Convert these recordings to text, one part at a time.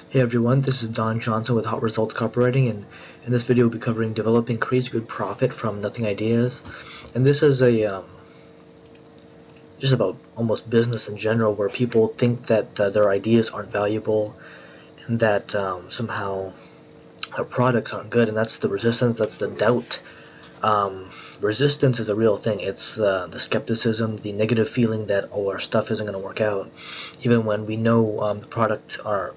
Hey everyone, this is Don Johnson with Hot Results Copywriting, and in this video we'll be covering developing crazy good profit from nothing ideas. And this is a just about almost business in general, where people think that their ideas aren't valuable and that somehow their products aren't good, and that's the resistance, that's the doubt. Resistance is a real thing. It's the skepticism, the negative feeling that, oh, our stuff isn't going to work out, even when we know the product or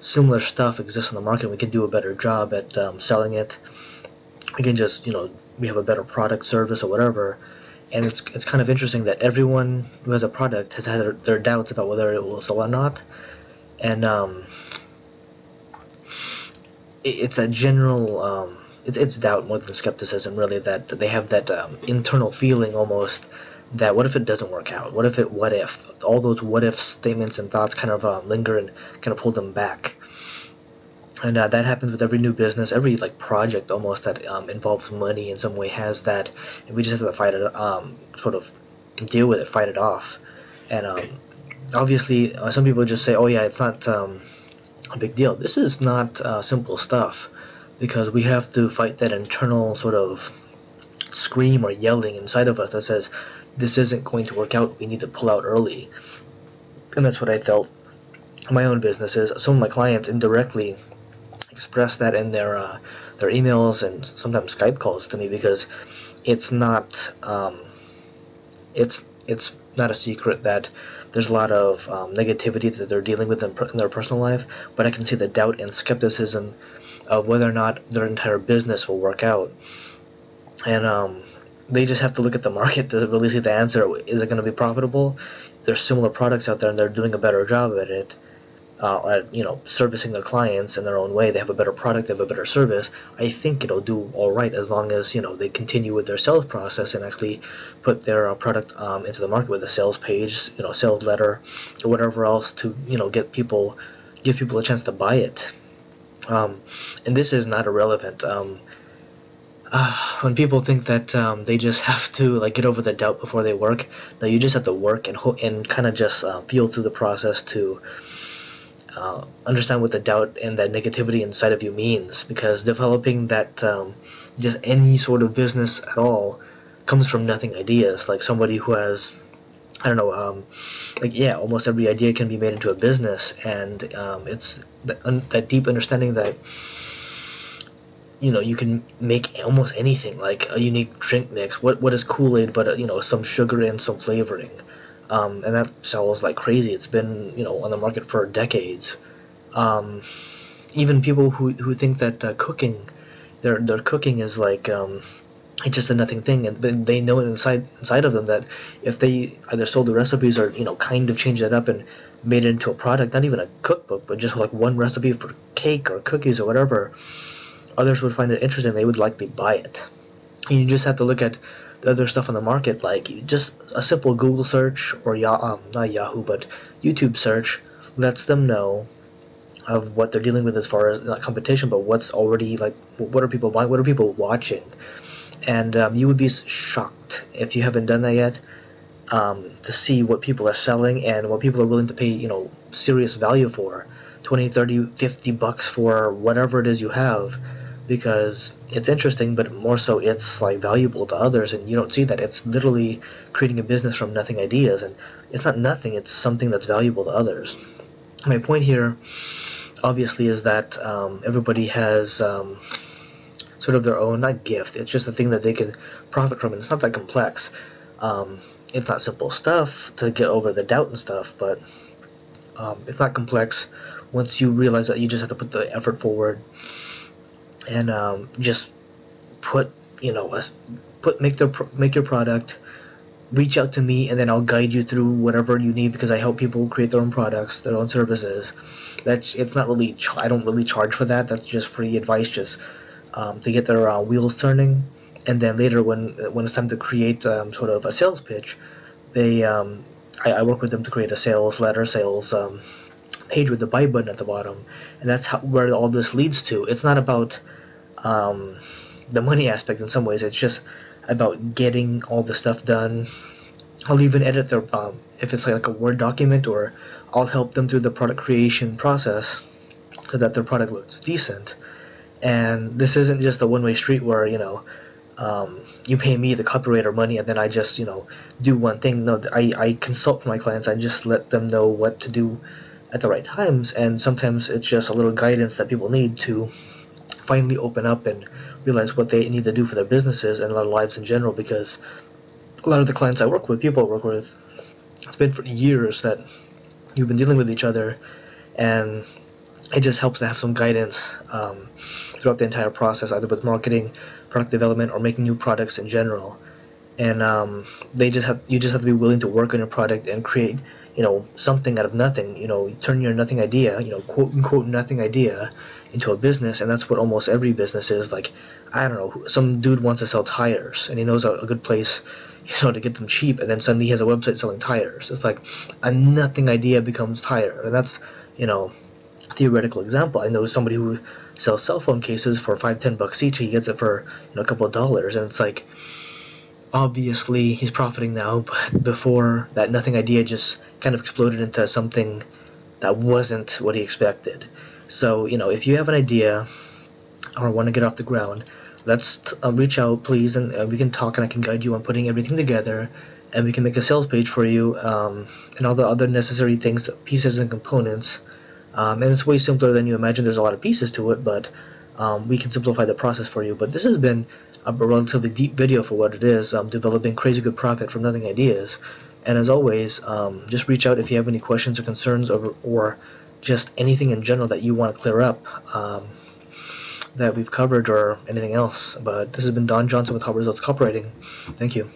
similar stuff exists on the market. We can do a better job at selling it. We can just we have a better product, service, or whatever. And it's kind of interesting that everyone who has a product has had their doubts about whether it will sell or not, and it's a general it's doubt more than skepticism, really, that they have that internal feeling almost that what if it doesn't work out? What if all those what if statements and thoughts kind of linger and kind of pull them back. And that happens with every new business, every project almost that involves money in some way has that, and we just have to fight it, sort of deal with it, fight it off. And obviously some people just say, oh yeah, it's not a big deal. This is not simple stuff, because we have to fight that internal sort of scream or yelling inside of us that says this isn't going to work out, we need to pull out early. And that's what I felt in my own businesses. Some of my clients indirectly express that in their emails and sometimes Skype calls to me, because it's not it's not a secret that there's a lot of negativity that they're dealing with in their personal life, but I can see the doubt and skepticism of whether or not their entire business will work out. And they just have to look at the market to really see the answer. Is it going to be profitable? There's similar products out there and they're doing a better job at it, at servicing their clients in their own way. They have a better product, they have a better service. I think it'll do all right, as long as they continue with their sales process and actually put their product into the market with a sales page, sales letter, or whatever else to give people a chance to buy it. And this is not irrelevant. When people think that they just have to get over the doubt before they work, no, you just have to work and kind of just feel through the process to understand what the doubt and that negativity inside of you means, because developing that just any sort of business at all comes from nothing ideas. Like somebody who has, I don't know, almost every idea can be made into a business, and it's that deep understanding that you can make almost anything, like a unique drink mix. What is Kool-Aid but some sugar and some flavoring, and that sells like crazy. It's been on the market for decades. Even people who think that cooking, their cooking is it's just a nothing thing, and they know it inside of them that if they either sold the recipes or kind of changed it up and made it into a product, not even a cookbook, but just like one recipe for cake or cookies or whatever, others would find it interesting. They would likely buy it. And you just have to look at the other stuff on the market, just a simple Google search or not Yahoo but YouTube search lets them know of what they're dealing with as far as not competition, but what's already what are people buying, what are people watching. And you would be shocked if you haven't done that yet, to see what people are selling and what people are willing to pay serious value for, 20, 30, 50 bucks for whatever it is you have, because it's interesting, but more so it's valuable to others, and you don't see that. It's literally creating a business from nothing ideas, and it's not nothing, it's something that's valuable to others. My point here obviously is that everybody has sort of their own, not gift, it's just a thing that they can profit from, and it's not that complex. It's not simple stuff to get over the doubt and stuff, but it's not complex once you realize that you just have to put the effort forward and just make your product, reach out to me, and then I'll guide you through whatever you need, because I help people create their own products, their own services. It's not really I don't really charge for that. That's just free advice, just to get their wheels turning. And then later, when it's time to create sort of a sales pitch, I work with them to create a sales letter, sales page with the buy button at the bottom, and that's where all this leads to. It's not about the money aspect in some ways. It's just about getting all the stuff done I'll even edit their if it's like a Word document, or I'll help them through the product creation process so that their product looks decent. And this isn't just a one-way street where you pay me, the copywriter, money, and then I just do one thing. No, I consult for my clients. I just let them know what to do at the right times, and sometimes it's just a little guidance that people need to finally open up and realize what they need to do for their businesses and their lives in general. Because a lot of the clients I work with, people I work with, it's been for years that you've been dealing with each other, and it just helps to have some guidance throughout the entire process, either with marketing, product development, or making new products in general. And you just have to be willing to work on your product and create something out of nothing. Turn your nothing idea, quote unquote nothing idea, into a business. And that's what almost every business is. Like, I don't know, some dude wants to sell tires, and he knows a good place to get them cheap, and then suddenly he has a website selling tires. It's like a nothing idea becomes tire. And that's theoretical example. I know somebody who sells cell phone cases for $5-10 each. He gets it for a couple of dollars, and it's like, obviously he's profiting now, but before, that nothing idea just kind of exploded into something that wasn't what he expected. So if you have an idea or want to get off the ground, let's reach out, please, and we can talk, and I can guide you on putting everything together, and we can make a sales page for you, and all the other necessary things, pieces and components. And it's way simpler than you imagine. There's a lot of pieces to it, but we can simplify the process for you. But this has been a relatively deep video for what it is, developing crazy good profit from nothing ideas. And as always, just reach out if you have any questions or concerns, or just anything in general that you want to clear up that we've covered, or anything else. But this has been Don Johnson with Hot Results Copywriting. Thank you.